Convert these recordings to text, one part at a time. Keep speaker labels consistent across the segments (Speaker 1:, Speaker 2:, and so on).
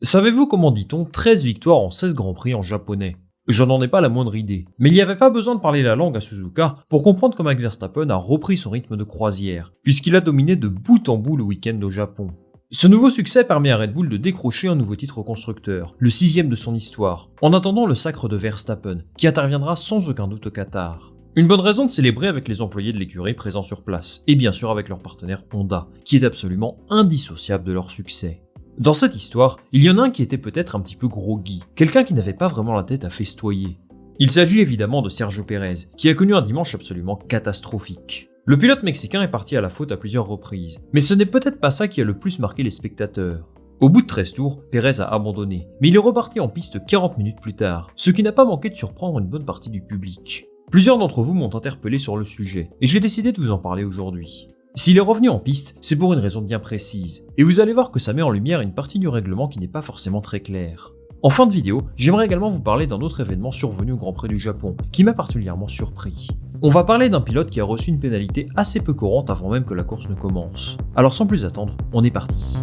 Speaker 1: Savez-vous comment dit-on 13 victoires en 16 grands prix en japonais? Je n'en ai pas la moindre idée. Mais il n'y avait pas besoin de parler la langue à Suzuka pour comprendre comment Max Verstappen a repris son rythme de croisière, puisqu'il a dominé de bout en bout le week-end au Japon. Ce nouveau succès permet à Red Bull de décrocher un nouveau titre au constructeur, le 6e de son histoire, en attendant le sacre de Verstappen, qui interviendra sans aucun doute au Qatar. Une bonne raison de célébrer avec les employés de l'écurie présents sur place, et bien sûr avec leur partenaire Honda, qui est absolument indissociable de leur succès. Dans cette histoire, il y en a un qui était peut-être un petit peu groggy, quelqu'un qui n'avait pas vraiment la tête à festoyer. Il s'agit évidemment de Sergio Pérez, qui a connu un dimanche absolument catastrophique. Le pilote mexicain est parti à la faute à plusieurs reprises, mais ce n'est peut-être pas ça qui a le plus marqué les spectateurs. Au bout de 13 tours, Pérez a abandonné, mais il est reparti en piste 40 minutes plus tard, ce qui n'a pas manqué de surprendre une bonne partie du public. Plusieurs d'entre vous m'ont interpellé sur le sujet, et j'ai décidé de vous en parler aujourd'hui. S'il est revenu en piste, c'est pour une raison bien précise, et vous allez voir que ça met en lumière une partie du règlement qui n'est pas forcément très claire. En fin de vidéo, j'aimerais également vous parler d'un autre événement survenu au Grand Prix du Japon, qui m'a particulièrement surpris. On va parler d'un pilote qui a reçu une pénalité assez peu courante avant même que la course ne commence. Alors sans plus attendre, on est parti.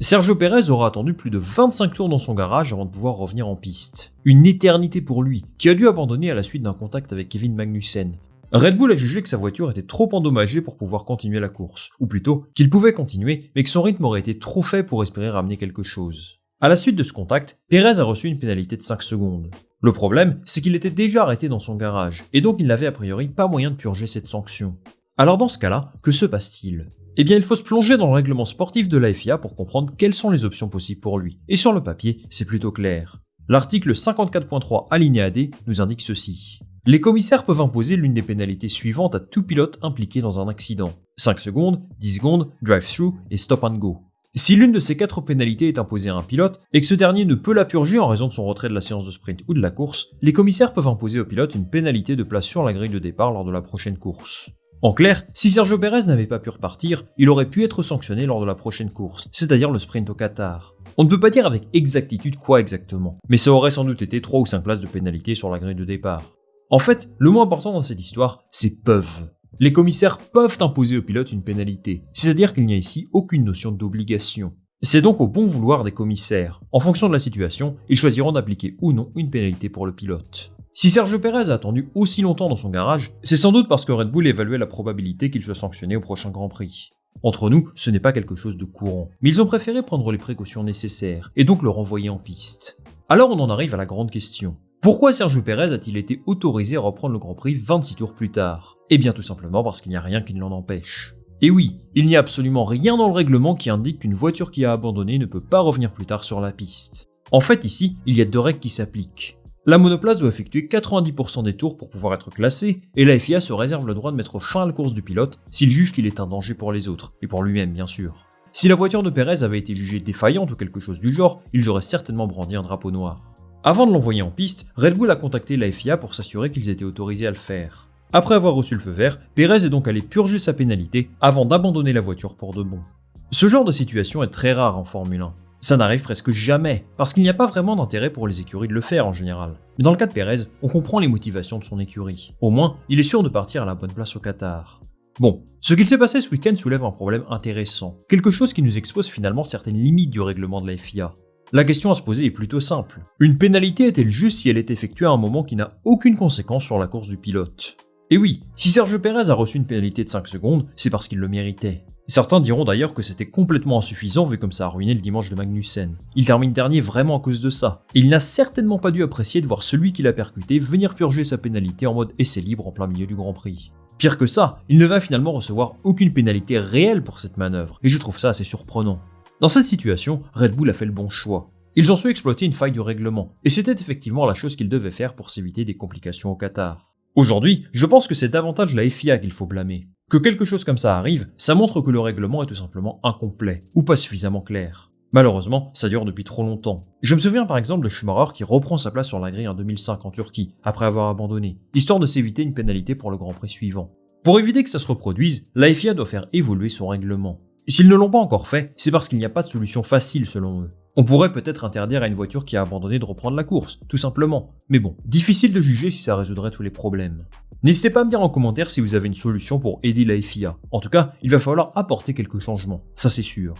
Speaker 1: Sergio Pérez aura attendu plus de 25 tours dans son garage avant de pouvoir revenir en piste. Une éternité pour lui, qui a dû abandonner à la suite d'un contact avec Kevin Magnussen. Red Bull a jugé que sa voiture était trop endommagée pour pouvoir continuer la course, ou plutôt qu'il pouvait continuer, mais que son rythme aurait été trop faible pour espérer ramener quelque chose. À la suite de ce contact, Pérez a reçu une pénalité de 5 secondes. Le problème, c'est qu'il était déjà arrêté dans son garage, et donc il n'avait a priori pas moyen de purger cette sanction. Alors dans ce cas-là, que se passe-t-il? Eh bien il faut se plonger dans le règlement sportif de la FIA pour comprendre quelles sont les options possibles pour lui, et sur le papier, c'est plutôt clair. L'article 54.3 alinéa D nous indique ceci. Les commissaires peuvent imposer l'une des pénalités suivantes à tout pilote impliqué dans un accident. 5 secondes, 10 secondes, drive-through et stop and go. Si l'une de ces 4 pénalités est imposée à un pilote et que ce dernier ne peut la purger en raison de son retrait de la séance de sprint ou de la course, les commissaires peuvent imposer au pilote une pénalité de place sur la grille de départ lors de la prochaine course. En clair, si Sergio Pérez n'avait pas pu repartir, il aurait pu être sanctionné lors de la prochaine course, c'est-à-dire le sprint au Qatar. On ne peut pas dire avec exactitude quoi exactement, mais ça aurait sans doute été 3 ou 5 places de pénalité sur la grille de départ. En fait, le mot important dans cette histoire, c'est peuvent. Les commissaires peuvent imposer au pilote une pénalité, c'est-à-dire qu'il n'y a ici aucune notion d'obligation. C'est donc au bon vouloir des commissaires. En fonction de la situation, ils choisiront d'appliquer ou non une pénalité pour le pilote. Si Sergio Pérez a attendu aussi longtemps dans son garage, c'est sans doute parce que Red Bull évaluait la probabilité qu'il soit sanctionné au prochain Grand Prix. Entre nous, ce n'est pas quelque chose de courant, mais ils ont préféré prendre les précautions nécessaires, et donc le renvoyer en piste. Alors on en arrive à la grande question. Pourquoi Sergio Pérez a-t-il été autorisé à reprendre le Grand Prix 26 tours plus tard? Eh bien tout simplement parce qu'il n'y a rien qui ne l'en empêche. Et oui, il n'y a absolument rien dans le règlement qui indique qu'une voiture qui a abandonné ne peut pas revenir plus tard sur la piste. En fait ici, il y a 2 règles qui s'appliquent. La monoplace doit effectuer 90% des tours pour pouvoir être classée, et la FIA se réserve le droit de mettre fin à la course du pilote s'il juge qu'il est un danger pour les autres, et pour lui-même bien sûr. Si la voiture de Pérez avait été jugée défaillante ou quelque chose du genre, ils auraient certainement brandi un drapeau noir. Avant de l'envoyer en piste, Red Bull a contacté la FIA pour s'assurer qu'ils étaient autorisés à le faire. Après avoir reçu le feu vert, Pérez est donc allé purger sa pénalité avant d'abandonner la voiture pour de bon. Ce genre de situation est très rare en Formule 1. Ça n'arrive presque jamais, parce qu'il n'y a pas vraiment d'intérêt pour les écuries de le faire en général. Mais dans le cas de Pérez, on comprend les motivations de son écurie. Au moins, il est sûr de partir à la bonne place au Qatar. Bon, ce qu'il s'est passé ce week-end soulève un problème intéressant, quelque chose qui nous expose finalement certaines limites du règlement de la FIA. La question à se poser est plutôt simple. Une pénalité est-elle juste si elle est effectuée à un moment qui n'a aucune conséquence sur la course du pilote? Et oui, si Sergio Pérez a reçu une pénalité de 5 secondes, c'est parce qu'il le méritait. Certains diront d'ailleurs que c'était complètement insuffisant vu comme ça a ruiné le dimanche de Magnussen. Il termine dernier vraiment à cause de ça. Et il n'a certainement pas dû apprécier de voir celui qui l'a percuté venir purger sa pénalité en mode essai libre en plein milieu du Grand Prix. Pire que ça, il ne va finalement recevoir aucune pénalité réelle pour cette manœuvre, et je trouve ça assez surprenant. Dans cette situation, Red Bull a fait le bon choix. Ils ont su exploiter une faille du règlement, et c'était effectivement la chose qu'ils devaient faire pour s'éviter des complications au Qatar. Aujourd'hui, je pense que c'est davantage la FIA qu'il faut blâmer. Que quelque chose comme ça arrive, ça montre que le règlement est tout simplement incomplet, ou pas suffisamment clair. Malheureusement, ça dure depuis trop longtemps. Je me souviens par exemple de Schumacher qui reprend sa place sur la grille en 2005 en Turquie, après avoir abandonné, histoire de s'éviter une pénalité pour le Grand Prix suivant. Pour éviter que ça se reproduise, la FIA doit faire évoluer son règlement. S'ils ne l'ont pas encore fait, c'est parce qu'il n'y a pas de solution facile selon eux. On pourrait peut-être interdire à une voiture qui a abandonné de reprendre la course, tout simplement. Mais bon, difficile de juger si ça résoudrait tous les problèmes. N'hésitez pas à me dire en commentaire si vous avez une solution pour aider la FIA. En tout cas, il va falloir apporter quelques changements, ça c'est sûr.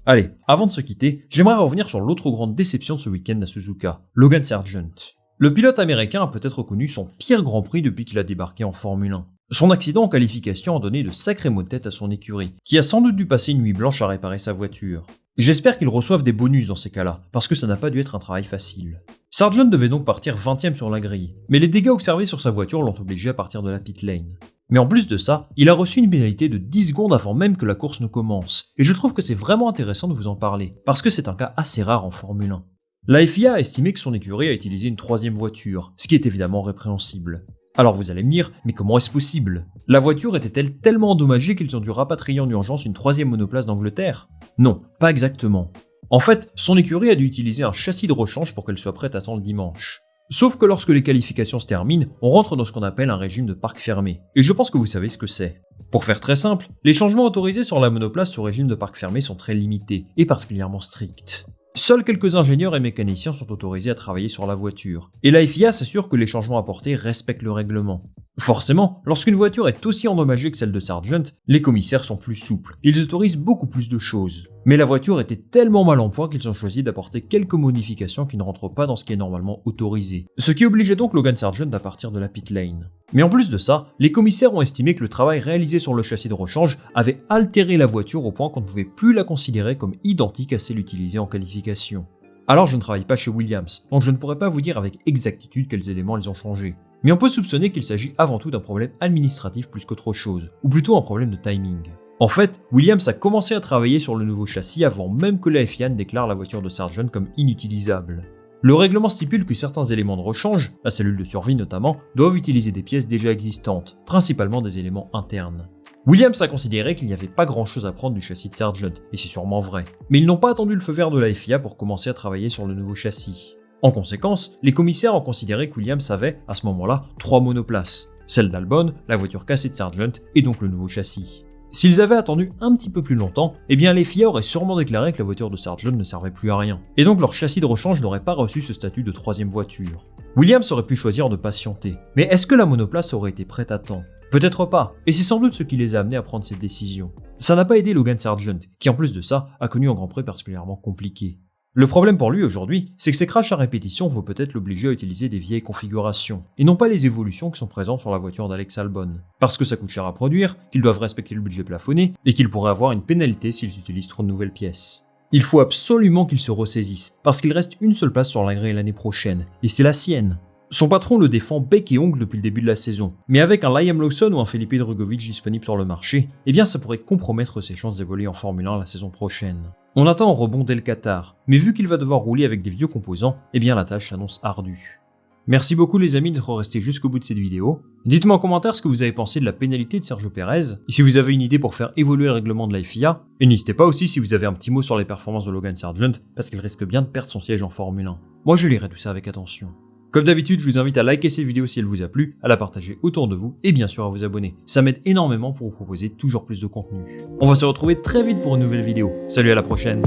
Speaker 1: Allez, avant de se quitter, j'aimerais revenir sur l'autre grande déception de ce week-end à Suzuka, Logan Sargeant. Le pilote américain a peut-être connu son pire Grand Prix depuis qu'il a débarqué en Formule 1. Son accident en qualification a donné de sacrés maux de tête à son écurie, qui a sans doute dû passer une nuit blanche à réparer sa voiture. J'espère qu'ils reçoivent des bonus dans ces cas-là, parce que ça n'a pas dû être un travail facile. Sargeant devait donc partir 20ème sur la grille, mais les dégâts observés sur sa voiture l'ont obligé à partir de la pit lane. Mais en plus de ça, il a reçu une pénalité de 10 secondes avant même que la course ne commence, et je trouve que c'est vraiment intéressant de vous en parler, parce que c'est un cas assez rare en Formule 1. La FIA a estimé que son écurie a utilisé une troisième voiture, ce qui est évidemment répréhensible. Alors vous allez me dire, mais comment est-ce possible? La voiture était-elle tellement endommagée qu'ils ont dû rapatrier en urgence une troisième monoplace d'Angleterre? Non, pas exactement. En fait, son écurie a dû utiliser un châssis de rechange pour qu'elle soit prête à temps le dimanche. Sauf que lorsque les qualifications se terminent, on rentre dans ce qu'on appelle un régime de parc fermé, et je pense que vous savez ce que c'est. Pour faire très simple, les changements autorisés sur la monoplace sous régime de parc fermé sont très limités, et particulièrement stricts. Seuls quelques ingénieurs et mécaniciens sont autorisés à travailler sur la voiture, et la FIA s'assure que les changements apportés respectent le règlement. Forcément, lorsqu'une voiture est aussi endommagée que celle de Sargeant, les commissaires sont plus souples, ils autorisent beaucoup plus de choses. Mais la voiture était tellement mal en point qu'ils ont choisi d'apporter quelques modifications qui ne rentrent pas dans ce qui est normalement autorisé, ce qui obligeait donc Logan Sargeant à partir de la pit lane. Mais en plus de ça, les commissaires ont estimé que le travail réalisé sur le châssis de rechange avait altéré la voiture au point qu'on ne pouvait plus la considérer comme identique à celle utilisée en qualification. Alors je ne travaille pas chez Williams, donc je ne pourrais pas vous dire avec exactitude quels éléments ils ont changé. Mais on peut soupçonner qu'il s'agit avant tout d'un problème administratif plus qu'autre chose, ou plutôt un problème de timing. En fait, Williams a commencé à travailler sur le nouveau châssis avant même que la FIA ne déclare la voiture de Sargeant comme inutilisable. Le règlement stipule que certains éléments de rechange, la cellule de survie notamment, doivent utiliser des pièces déjà existantes, principalement des éléments internes. Williams a considéré qu'il n'y avait pas grand chose à prendre du châssis de Sargeant, et c'est sûrement vrai. Mais ils n'ont pas attendu le feu vert de la FIA pour commencer à travailler sur le nouveau châssis. En conséquence, les commissaires ont considéré que Williams avait, à ce moment-là, 3 monoplaces. Celle d'Albon, la voiture cassée de Sargeant, et donc le nouveau châssis. S'ils avaient attendu un petit peu plus longtemps, eh bien les FIA auraient sûrement déclaré que la voiture de Sargeant ne servait plus à rien, et donc leur châssis de rechange n'aurait pas reçu ce statut de troisième voiture. Williams aurait pu choisir de patienter, mais est-ce que la monoplace aurait été prête à temps? Peut-être pas, et c'est sans doute ce qui les a amenés à prendre cette décision. Ça n'a pas aidé Logan Sargeant, qui en plus de ça a connu un Grand Prix particulièrement compliqué. Le problème pour lui aujourd'hui, c'est que ces crashs à répétition vont peut-être l'obliger à utiliser des vieilles configurations, et non pas les évolutions qui sont présentes sur la voiture d'Alex Albon. Parce que ça coûte cher à produire, qu'ils doivent respecter le budget plafonné, et qu'ils pourraient avoir une pénalité s'ils utilisent trop de nouvelles pièces. Il faut absolument qu'il se ressaisisse, parce qu'il reste une seule place sur la grille l'année prochaine, et c'est la sienne. Son patron le défend bec et ongle depuis le début de la saison, mais avec un Liam Lawson ou un Felipe Drugovich disponible sur le marché, eh bien ça pourrait compromettre ses chances d'évoluer en Formule 1 la saison prochaine. On attend un rebond dès le Qatar, mais vu qu'il va devoir rouler avec des vieux composants, eh bien la tâche s'annonce ardue. Merci beaucoup les amis d'être restés jusqu'au bout de cette vidéo. Dites-moi en commentaire ce que vous avez pensé de la pénalité de Sergio Pérez, et si vous avez une idée pour faire évoluer le règlement de la FIA, et n'hésitez pas aussi si vous avez un petit mot sur les performances de Logan Sargeant, parce qu'il risque bien de perdre son siège en Formule 1. Moi je lirai tout ça avec attention. Comme d'habitude, je vous invite à liker cette vidéo si elle vous a plu, à la partager autour de vous et bien sûr à vous abonner. Ça m'aide énormément pour vous proposer toujours plus de contenu. On va se retrouver très vite pour une nouvelle vidéo. Salut, à la prochaine!